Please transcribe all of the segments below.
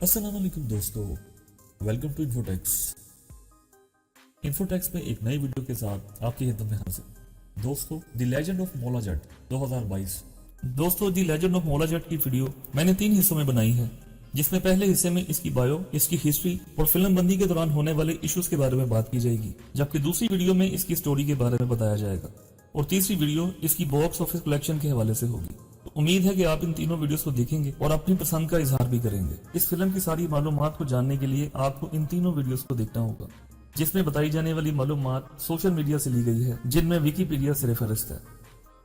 अस्सलाम वालेकुम दोस्तों, वेलकम टू इन्फोटेक्स। इन्फोटेक्स में एक नई वीडियो के साथ आपकी खिदमत में हाजिर। दोस्तों, the legend of Maula Jatt 2022। दोस्तों, the legend of Maula Jatt की वीडियो मैंने 3 हिस्सों में बनाई है, जिसमें पहले हिस्से में इसकी बायो, इसकी हिस्ट्री और फिल्म बंदी के दौरान होने वाले इश्यूज के बारे में बात की जाएगी, जबकि दूसरी वीडियो में इसकी स्टोरी के बारे में बताया जाएगा और तीसरी वीडियो इसकी बॉक्स ऑफिस कलेक्शन के हवाले से होगी। तो उम्मीद है कि आप इन तीनों वीडियोस को देखेंगे और अपनी पसंद का इजहार भी करेंगे। इस फिल्म की सारी मालूमात को जानने के लिए आपको इन तीनों वीडियोस को देखना होगा, जिसमें बताई जाने वाली मालूमात सोशल मीडिया से ली गई है, जिनमें विकिपीडिया से रेफरेंस है।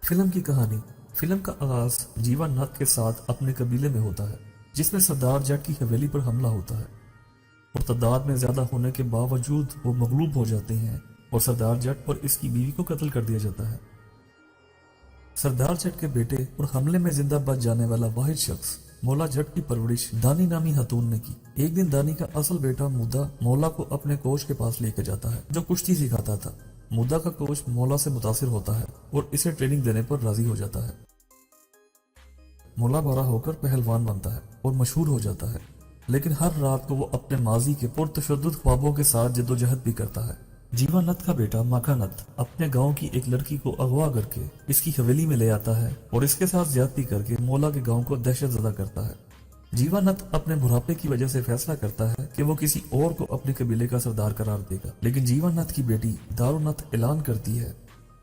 फिल्म की कहानी। फिल्म का आगाज जीवन नाथ के साथ अपने कबीले में होता है, जिसमें सरदार जट की हवेली पर हमला होता है और तादाद में ज्यादा होने के बावजूद वो मगलूब हो जाते हैं और सरदार जट और इसकी बीवी को कत्ल कर दिया जाता है। सरदार जट के बेटे और हमले में जिंदा बच जाने वाला वाहिद शख्स मौला जट की परवरिश दानी नामी खातून ने की। एक दिन दानी का असल बेटा मुद्दा मौला को अपने कोच के पास लेकर जाता है, जो कुश्ती सिखाता था। मुद्दा का कोच मौला से मुतासिर होता है और इसे ट्रेनिंग देने पर राजी हो जाता है। मौला बड़ा होकर पहलवान बनता है और मशहूर हो जाता है, लेकिन हर रात को वो अपने माजी के पुरतशद्दुद ख्वाबों के साथ जद्दोजहद भी करता है। जीवानंद का बेटा माखानंद अपने गांव की एक लड़की को अगवा करके इसकी हवेली में ले आता है और इसके साथ ज्यादती करके मौला के गांव को दहशतजदा करता है। जीवानंद अपने बुढ़ापे की वजह से फैसला करता है कि वो किसी और को अपने कबीले का सरदार करार देगा, लेकिन जीवानंद की बेटी दारूनथ ऐलान करती है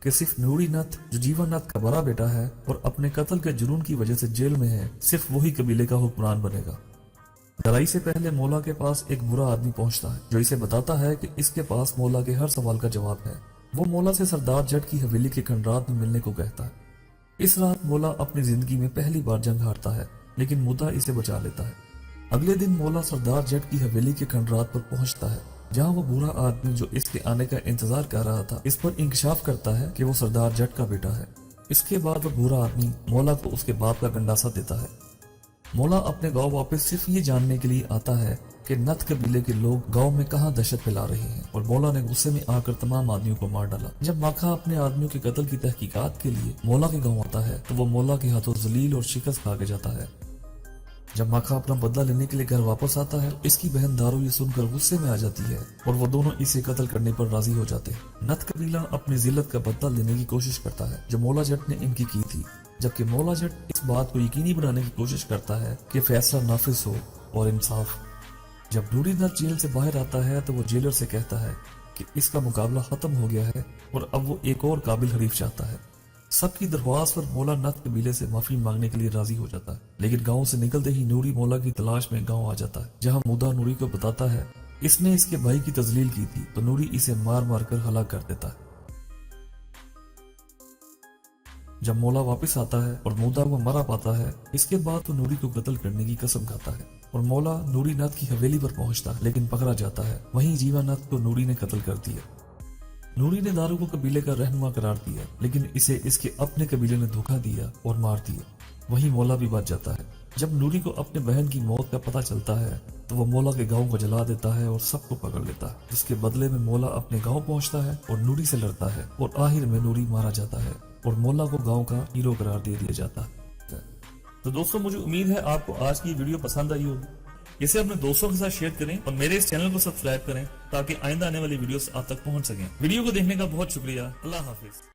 कि सिर्फ नूरीनथ, जो जीवानंद का बड़ा बेटा है और अपने कत्ल के जुनून की वजह से जेल में है, सिर्फ वही कबीले का हुक्मरान बनेगा। लड़ाई से पहले मौला के पास एक बुरा आदमी पहुंचता है, जो इसे बताता है कि इसके पास मौला के हर सवाल का जवाब है। वो मौला से सरदार जट की हवेली के खंडरात में मिलने को कहता है। इस रात मौला अपनी जिंदगी में पहली बार जंग हारता है, लेकिन मुद्दा इसे बचा लेता है। अगले दिन मौला सरदार जट की हवेली के खंडरात पर पहुंचता है, जहाँ वो बुरा आदमी जो इसके आने का इंतजार कर रहा था, इस पर इंकशाफ करता है कि वो सरदार जट का बेटा है। इसके बाद वो बुरा आदमी मौला को उसके बाप का गंडासा देता है। मौला अपने गांव वापस सिर्फ ये जानने के लिए आता है कि नथ कबीले के लोग गांव में कहां दहशत फैला रहे हैं, और मौला ने गुस्से में आकर तमाम आदमियों को मार डाला। जब माखा अपने आदमियों के कत्ल की तहकीकात के लिए मौला के गांव आता है, तो वो मौला के हाथों जलील और शिकस्त खा के जाता है। जब माखा अपना बदला लेने के लिए घर वापस आता है, इसकी बहन दारू ये सुनकर गुस्से में आ जाती है और वो दोनों इसे कत्ल करने पर राजी हो जाते हैं। नथ कबीला अपनी जिल्लत का बदला लेने की कोशिश करता है, जो मौला जट ने इनकी की थी, जबकि मौला जट इस बात को यकीनी बनाने की कोशिश करता है कि फैसला नाफिज हो और इंसाफ। जब नूरीनथ जेल से बाहर आता है, तो वो जेलर से कहता है कि इसका मुकाबला खत्म हो गया है और अब वो एक और काबिल हरीफ चाहता है। सबकी दरख्वास्त पर मौला नथ कबीले से माफी मांगने के लिए राजी हो जाता है, लेकिन गांव से निकलते ही नूरी मौला की तलाश में गांव आ जाता है, जहां मुद्दा नूरी को बताता है इसने इसके भाई की तजलील की थी, तो नूरी इसे मार मार कर हलाक कर देता है। जब मौला वापस आता है और मुद्दा को मरा पाता है, इसके बाद तो नूरी को कत्ल करने की कसम खाता है और मौला नूरीनथ की हवेली पर पहुंचता है, लेकिन पकड़ा जाता है। वहीं जीवानंद को नूरी ने कत्ल कर दिया। नूरी ने दारू को कबीले का रहनुमा करार दिया, लेकिन इसे इसके अपने कबीले ने धोखा दिया और मार दिया। वहीं मौला भी बच जाता है। जब नूरी को अपने बहन की मौत का पता चलता है, तो वो मौला के गांव को जला देता है और सबको पकड़ लेता है, जिसके बदले में मौला अपने गांव पहुंचता है और नूरी से लड़ता है और आखिर में नूरी मारा जाता है और मौला को गांव का हीरो करार दे दिया जाता है। तो दोस्तों, मुझे उम्मीद है आपको आज की वीडियो पसंद आई होगी। इसे अपने दोस्तों के साथ शेयर करें और मेरे इस चैनल को सब्सक्राइब करें, ताकि आइंदा आने वाली वीडियोस आप तक पहुंच सकें। वीडियो को देखने का बहुत शुक्रिया। अल्लाह हाफिज।